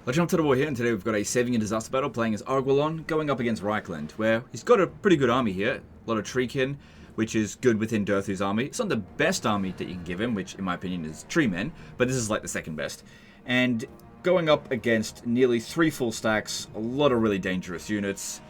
Let's jump to the war here, and today we've got a saving and disaster battle playing as Arguelon going up against Reichland, where he's got a pretty good army here. A lot of Treekin, which is good within Durthu's army. It's not the best army that you can give him, which in my opinion is Tree Men, but this is like the second best. And going up against nearly 3 full stacks, a lot of really dangerous units.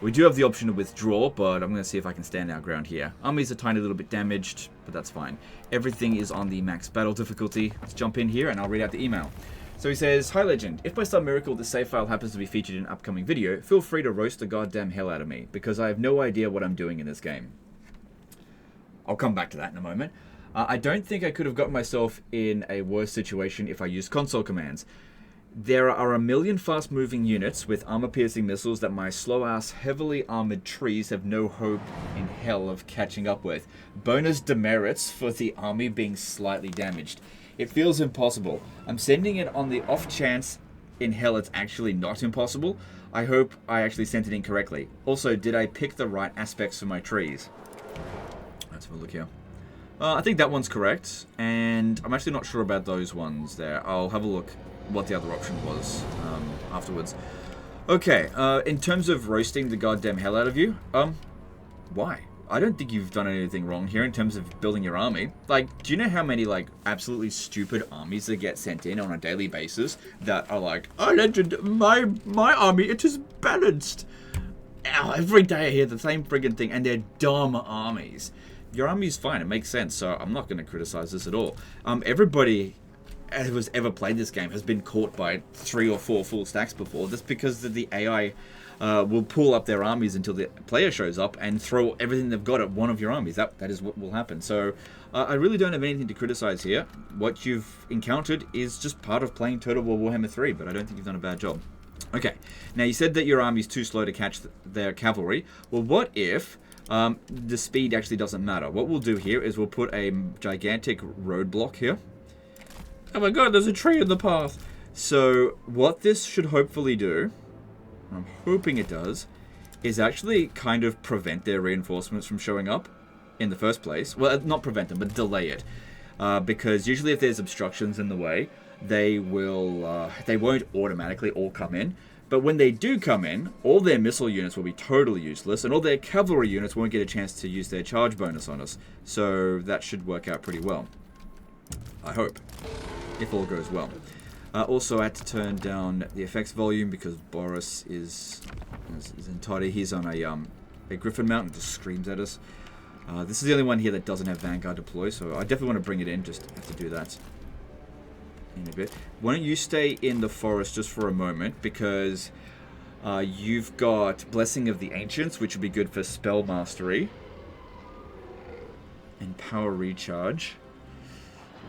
We do have the option to withdraw, but I'm going to see if I can stand our ground here. Army's a tiny little bit damaged, but that's fine. Everything is on the max battle difficulty. Let's jump in here and I'll read out the email. So he says, "Hi Legend, if by some miracle the save file happens to be featured in an upcoming video, feel free to roast the goddamn hell out of me, because I have no idea what I'm doing in this game." I'll come back to that in a moment. I don't think I could have gotten myself in a worse situation if I used console commands. There are a million fast-moving units with armor-piercing missiles that my slow-ass, heavily armored trees have no hope in hell of catching up with. Bonus demerits for the army being slightly damaged. It feels impossible. I'm sending it on the off chance in hell it's actually not impossible. I hope I actually sent it incorrectly. Also, did I pick the right aspects for my trees? Let's have a look here. I think that one's correct, and I'm actually not sure about those ones there. I'll have a look what the other option was afterwards. Okay, in terms of roasting the goddamn hell out of you, why? I don't think you've done anything wrong here in terms of building your army. Like, do you know how many, like, absolutely stupid armies that get sent in on a daily basis that are like, "Oh, Legend, my army, it is balanced." Ow, every day I hear the same friggin' thing, and they're dumb armies. Your army's fine, it makes sense, so I'm not going to criticize this at all. Everybody who has ever played this game has been caught by 3 or 4 full stacks before. That's because the AI will pull up their armies until the player shows up and throw everything they've got at one of your armies. That is what will happen. So I really don't have anything to criticize here. What you've encountered is just part of playing Total War Warhammer 3, but I don't think you've done a bad job. Okay, now you said that your army's too slow to catch their cavalry. Well, what if the speed actually doesn't matter? What we'll do here is we'll put a gigantic roadblock here. Oh my god, there's a tree in the path. So what this should hopefully do, I'm hoping it does, is actually kind of prevent their reinforcements from showing up in the first place. Well, not prevent them, but delay it. Because usually if there's obstructions in the way, they won't automatically all come in. But when they do come in, all their missile units will be totally useless, and all their cavalry units won't get a chance to use their charge bonus on us. So that should work out pretty well. I hope. If all goes well. Also, I had to turn down the effects volume because Boris is in toddy. He's on a Griffin mount and just screams at us. This is the only one here that doesn't have Vanguard deploy, so I definitely want to bring it in. Just have to do that in a bit. Why don't you stay in the forest just for a moment, because you've got Blessing of the Ancients, which will be good for spell mastery and power recharge.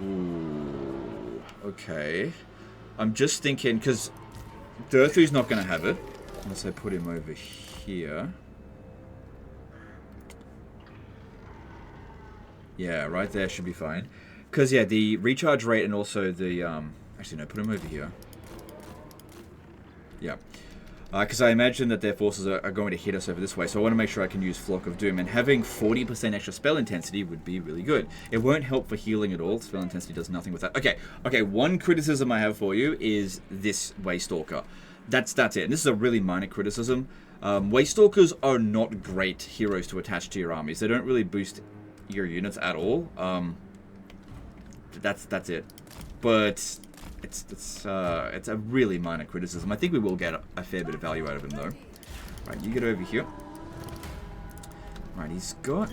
Ooh, okay. I'm just thinking, because Durthu's not going to have it, unless I put him over here. Yeah, right there should be fine. Because, yeah, the recharge rate and also the, actually, no, put him over here. Yeah. Because I imagine that their forces are going to hit us over this way, so I want to make sure I can use Flock of Doom, and having 40% extra spell intensity would be really good. It won't help for healing at all. Spell intensity does nothing with that. Okay, one criticism I have for you is this Waystalker. That's it. And this is a really minor criticism. Waystalkers are not great heroes to attach to your armies. They don't really boost your units at all. That's it. But it's a really minor criticism. I think we will get a fair bit of value out of him, though. Right, you get over here. Right, he's got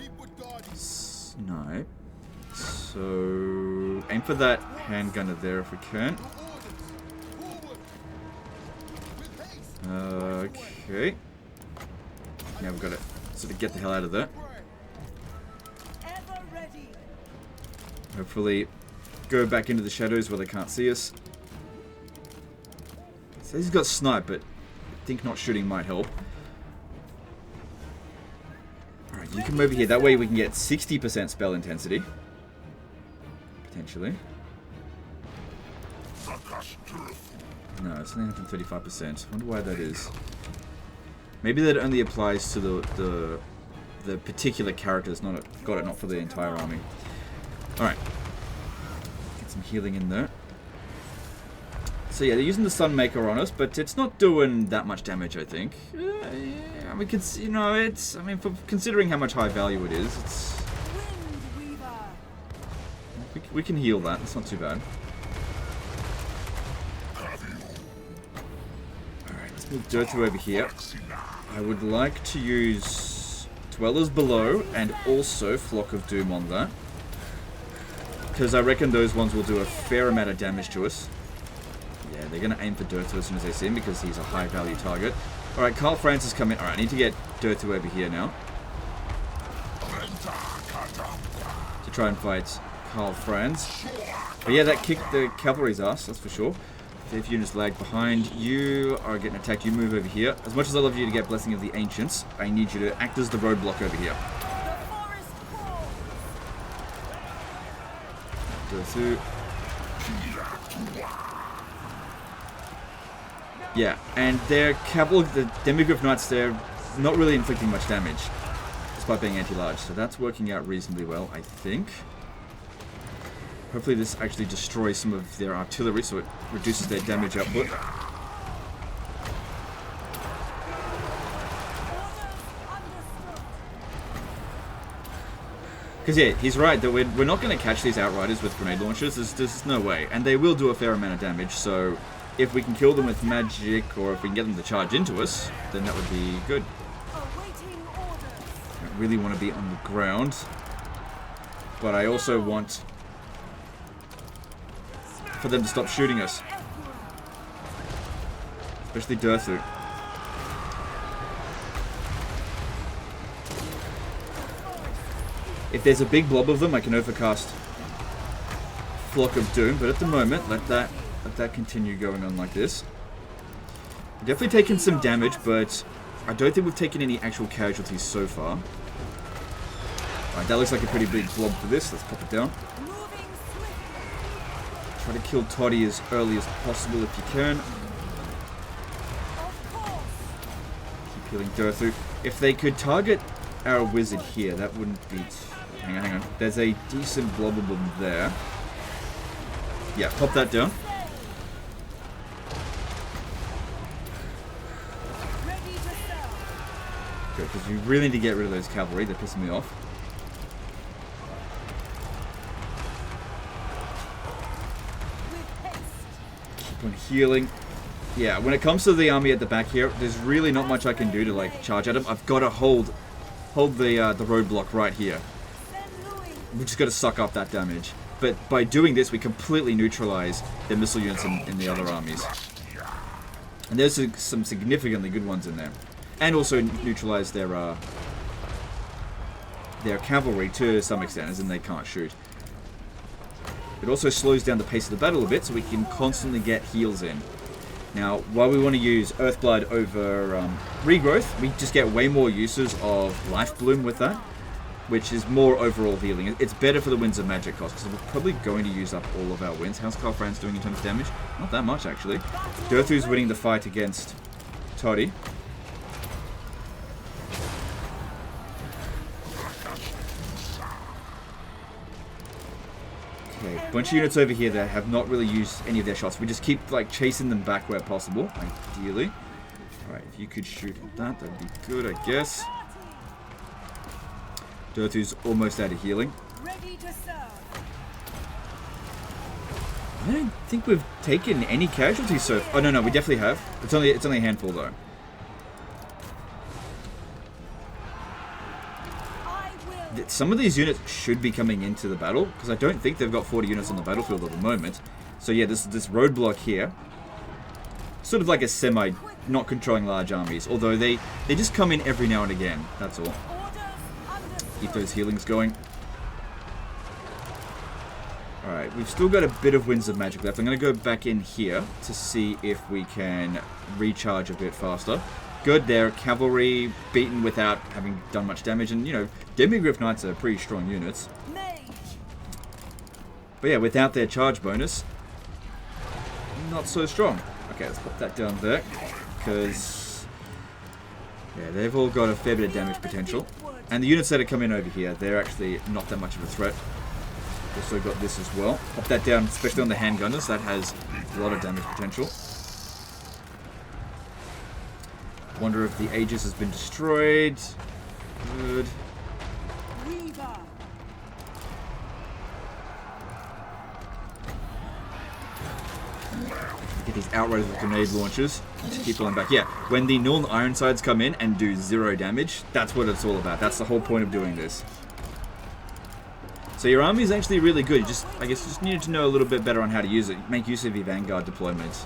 snipe. So aim for that handgunner there if we can. Okay. Now we've got to sort of get the hell out of there. Hopefully go back into the shadows where they can't see us. So he's got snipe, but I think not shooting might help. Alright, you come over here. That way we can get 60% spell intensity. Potentially. No, it's only 135%. Wonder why that is. Maybe that only applies to the particular characters, not for the entire army. Alright. Get some healing in there. So yeah, they're using the Sunmaker on us, but it's not doing that much damage, I think. Yeah, we could, you know, it's, I mean, for considering how much high value it is, it's... We can heal that, it's not too bad. Alright, let's move Durthu over here. I would like to use Dwellers Below and also Flock of Doom on that. Because I reckon those ones will do a fair amount of damage to us. Yeah, they're going to aim for Durthu as soon as they see him because he's a high value target. Alright, Carl Franz is coming. Alright, I need to get Durthu over here now. To try and fight Carl Franz. But yeah, that kicked the cavalry's ass, that's for sure. If units lag behind, you are getting attacked. You move over here. As much as I love you to get Blessing of the Ancients, I need you to act as the roadblock over here. Durthu. Yeah, and their cavalry, the Demigryph Knights, they're not really inflicting much damage, despite being anti-large. So that's working out reasonably well, I think. Hopefully this actually destroys some of their artillery, so it reduces their damage output. Because yeah, he's right, that we're not going to catch these Outriders with grenade launchers, there's no way. And they will do a fair amount of damage, so if we can kill them with magic, or if we can get them to charge into us, then that would be good. I really want to be on the ground, but I also want for them to stop shooting us. Especially Durthu. If there's a big blob of them, I can overcast Flock of Doom, but at the moment, let that continue going on like this. We've definitely taken some damage, but I don't think we've taken any actual casualties so far. Alright, that looks like a pretty big blob for this. Let's pop it down. Try to kill Toddy as early as possible if you can. Keep healing Durthu. If they could target our wizard here, that wouldn't be... Hang on. There's a decent blob of them there. Yeah, pop that down. Good, because we really need to get rid of those cavalry. They're pissing me off. On healing. Yeah, when it comes to the army at the back here, there's really not much I can do to like charge at them. I've got to hold the roadblock right here. We just got to suck up that damage. But by doing this, we completely neutralize the missile units in the other armies. And there's some significantly good ones in there, and also neutralize their cavalry to some extent, as in they can't shoot. It also slows down the pace of the battle a bit, so we can constantly get heals in. Now, while we want to use Earthblood over Regrowth, we just get way more uses of Life Bloom with that, which is more overall healing. It's better for the Winds of Magic cost, because we're probably going to use up all of our wins. How's Carl Franz doing in terms of damage? Not that much, actually. Durthu's winning the fight against Toddy. Okay, a bunch of units over here that have not really used any of their shots. We just keep like chasing them back where possible, ideally. Alright, if you could shoot at that, that'd be good, I guess. Durthu's almost out of healing. I don't think we've taken any casualties so far. Oh no, we definitely have. It's only a handful though. Some of these units should be coming into the battle, because I don't think they've got 40 units on the battlefield at the moment. So yeah, this roadblock here, sort of like a semi, not controlling large armies, although they just come in every now and again, that's all. Keep those healings going. Alright, we've still got a bit of Winds of Magic left. I'm going to go back in here to see if we can recharge a bit faster. Good, their cavalry beaten without having done much damage, and you know, Demigryph Knights are pretty strong units. But yeah, without their charge bonus, not so strong. Okay, let's put that down there, because yeah, they've all got a fair bit of damage potential. And the units that are coming over here, they're actually not that much of a threat. Also got this as well. Pop that down, especially on the handgunners. That has a lot of damage potential. Wonder if the Aegis has been destroyed. Good. Get these outright with grenade launchers to keep pulling back. Yeah, when the Northern Ironsides come in and do 0 damage, that's what it's all about. That's the whole point of doing this. So your army is actually really good. I guess you just needed to know a little bit better on how to use it. Make use of your Vanguard deployments.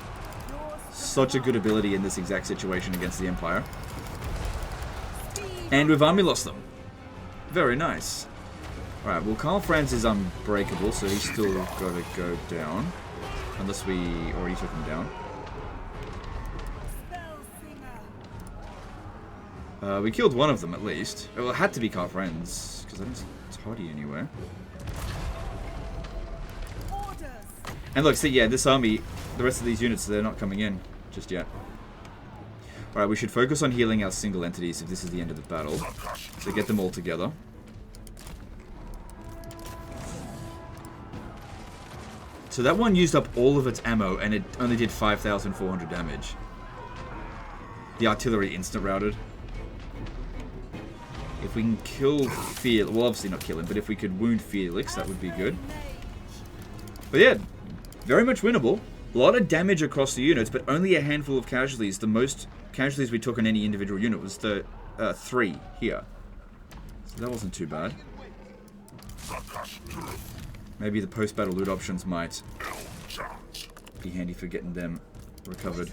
Such a good ability in this exact situation against the Empire. And we've army lost them. Very nice. Alright, well Karl Franz is unbreakable, so he's still got to go down. Unless we already took him down. We killed one of them at least. Well, it had to be Karl Franz, because I didn't see Toddy anywhere. And look, see, yeah, this army, the rest of these units, they're not coming in just yet. Alright, we should focus on healing our single entities if this is the end of the battle. So get them all together. So that one used up all of its ammo, and it only did 5,400 damage. The artillery instant routed. If we can kill Felix, well obviously not kill him, but if we could wound Felix, that would be good. But yeah, very much winnable. A lot of damage across the units, but only a handful of casualties. The most casualties we took on any individual unit was the 3 here. So that wasn't too bad. Maybe the post-battle loot options might be handy for getting them recovered.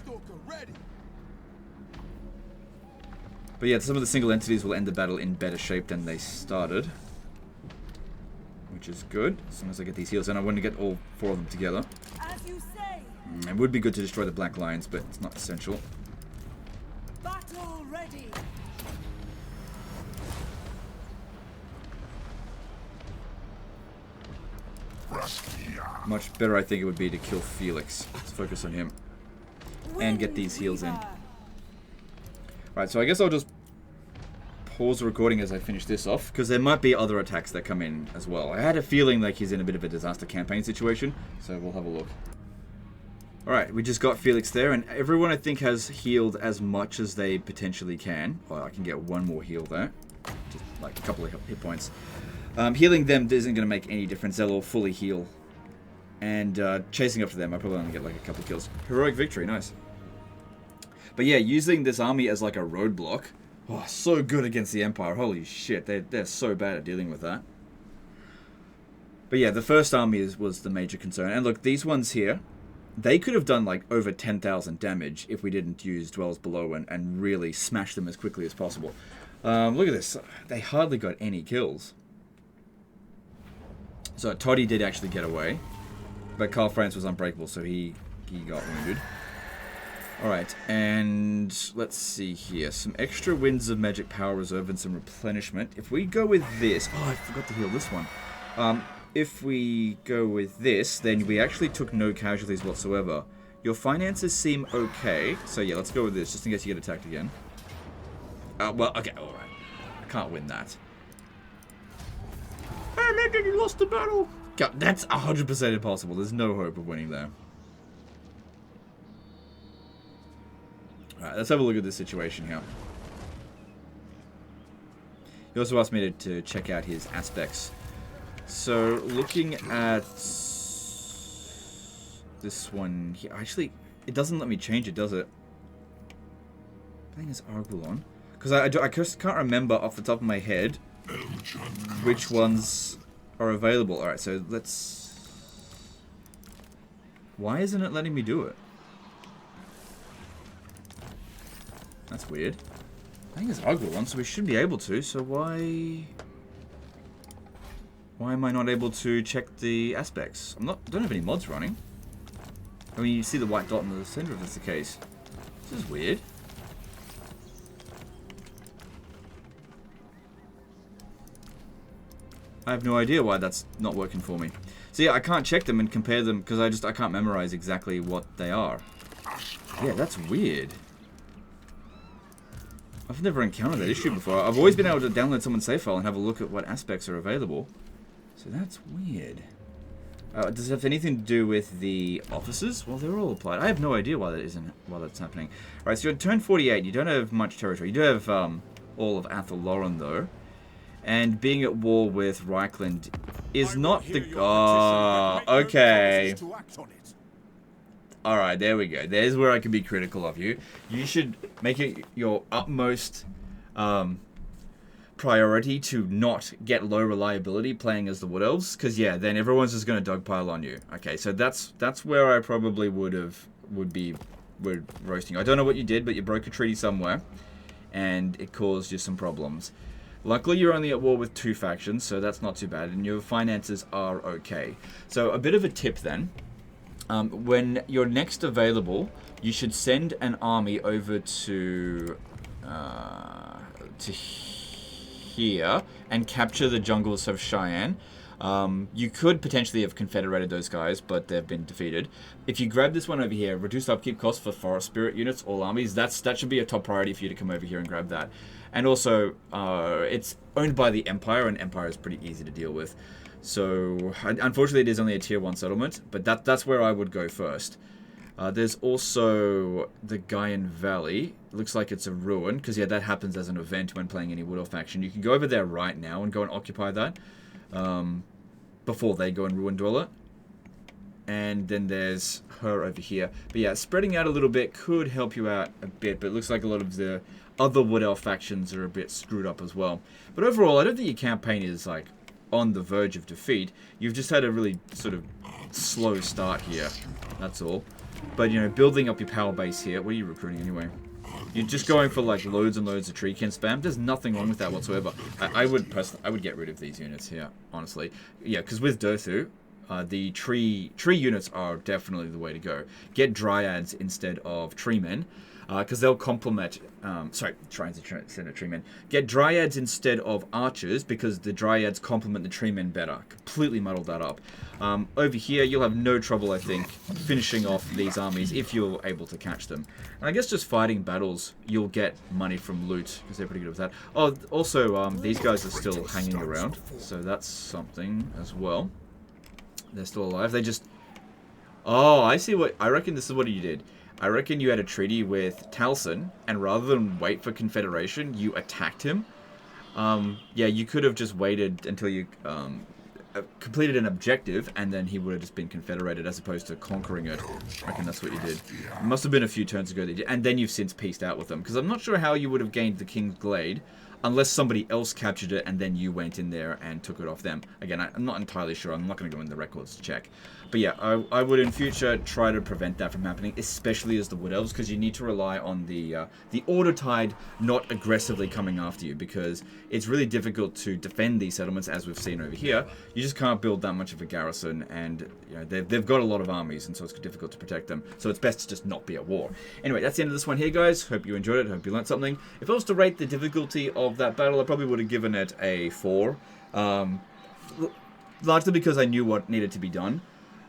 But yeah, some of the single entities will end the battle in better shape than they started. Which is good, as long as I get these heals. And I want to get all 4 of them together. It would be good to destroy the Black Lions, but it's not essential. Battle ready. Much better, I think it would be to kill Felix. Let's focus on him. And get these heals in. Right, so I guess I'll just pause the recording as I finish this off, because there might be other attacks that come in as well. I had a feeling like he's in a bit of a disaster campaign situation, so we'll have a look. Alright, we just got Felix there, and everyone I think has healed as much as they potentially can. Oh, I can get one more heal there. Just like a couple of hit points. Healing them isn't going to make any difference. They'll all fully heal. And chasing up to them, I probably only get like a couple of kills. Heroic victory, nice. But yeah, using this army as like a roadblock. Oh, so good against the Empire. Holy shit, they're so bad at dealing with that. But yeah, the first army was the major concern. And look, these ones here, they could have done like over 10,000 damage if we didn't use Dwells Below and really smash them as quickly as possible. Look at this. They hardly got any kills. So Toddy did actually get away. But Karl Franz was unbreakable, so he got wounded. Alright, and let's see here. Some extra Winds of Magic Power Reserve and some replenishment. If we go with this... Oh, I forgot to heal this one. If we go with this, then we actually took no casualties whatsoever. Your finances seem okay. So yeah, let's go with this, just in case you get attacked again. Well, okay, alright. I can't win that. Hey, Megan, you lost the battle! God, that's 100% impossible. There's no hope of winning there. Alright, let's have a look at this situation here. He also asked me to check out his aspects. So, looking at this one here, actually, it doesn't let me change it, does it? I think it's Argulon. Because I just can't remember off the top of my head which ones are available. Alright, so let's... Why isn't it letting me do it? That's weird. I think it's Argulon, so we should be able to, so why... Why am I not able to check the aspects? Don't have any mods running. I mean, you see the white dot in the center if that's the case. This is weird. I have no idea why that's not working for me. So yeah, I can't check them and compare them because I can't memorize exactly what they are. Yeah, that's weird. I've never encountered that issue before. I've always been able to download someone's save file and have a look at what aspects are available. So that's weird. Does it have anything to do with the officers? Well, they're all applied. I have no idea why that isn't. Why that's happening. All right, so you're at turn 48. You don't have much territory. You do have all of Athelloren though, and being at war with Reichland is not the. Oh, okay. All right, there we go. There's where I can be critical of you. You should make it your utmost priority to not get low reliability playing as the Wood Elves, because yeah, then everyone's just going to dogpile on you. Okay, so that's where I probably would be roasting. I don't know what you did, but you broke a treaty somewhere, and it caused you some problems. Luckily, you're only at war with 2 factions, so that's not too bad, and your finances are okay. So a bit of a tip then. When you're next available, you should send an army over to here and capture the jungles of Cheyenne. You could potentially have confederated those guys, but they've been defeated. If you grab this one over here, reduced upkeep costs for forest spirit units, all armies, that should be a top priority for you to come over here and grab that. And also, it's owned by the Empire, and Empire is pretty easy to deal with. So, unfortunately, it is only a tier 1 settlement, but that's where I would go first. There's also the Gaian Valley. Looks like it's a ruin, because yeah, that happens as an event when playing any Wood Elf faction. You can go over there right now and go and occupy that before they go and ruin Dweller. And then there's her over here. But yeah, spreading out a little bit could help you out a bit, but it looks like a lot of the other Wood Elf factions are a bit screwed up as well. But overall, I don't think your campaign is like on the verge of defeat. You've just had a really sort of slow start here. That's all. But, you know, building up your power base here. What are you recruiting anyway? You're just going for like loads and loads of treekin spam. There's nothing wrong with that whatsoever. I would get rid of these units here, honestly. Yeah, because with Dothu, the tree units are definitely the way to go. Get dryads instead of treemen, because they'll complement. Sorry, trying to send a treemen. Get dryads instead of archers, because the dryads complement the treemen better. Completely muddled that up. Over here, you'll have no trouble, I think, finishing off these armies if you're able to catch them. And I guess just fighting battles, you'll get money from loot, because they're pretty good with that. Oh, also, these guys are still hanging around, so that's something as well. They're still alive. They just... Oh, I see what... I reckon this is what you did. I reckon you had a treaty with Taliesin, and rather than wait for Confederation, you attacked him. Yeah, you could have just waited until you completed an objective, and then he would have just been confederated as opposed to conquering it. I reckon that's what you did. It must have been a few turns ago that you did, and then you've since pieced out with them, because I'm not sure how you would have gained the King's Glade unless somebody else captured it and then you went in there and took it off them. Again, I'm not entirely sure. I'm not going to go in the records to check. But yeah, I would in future try to prevent that from happening, especially as the Wood Elves, because you need to rely on the Order Tide not aggressively coming after you, because it's really difficult to defend these settlements, as we've seen over here. You just can't build that much of a garrison, and you know, they've got a lot of armies, and so it's difficult to protect them. So it's best to just not be at war. Anyway, that's the end of this one here, guys. Hope you enjoyed it. Hope you learned something. If I was to rate the difficulty of that battle, I probably would have given it a 4. Largely because I knew what needed to be done.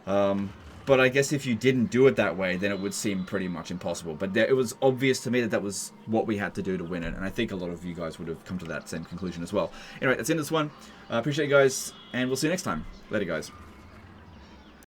But I guess if you didn't do it that way, then it would seem pretty much impossible. But it was obvious to me that that was what we had to do to win it. And I think a lot of you guys would have come to that same conclusion as well. Anyway, that's the end of this one. Appreciate you guys, and we'll see you next time. Later, guys.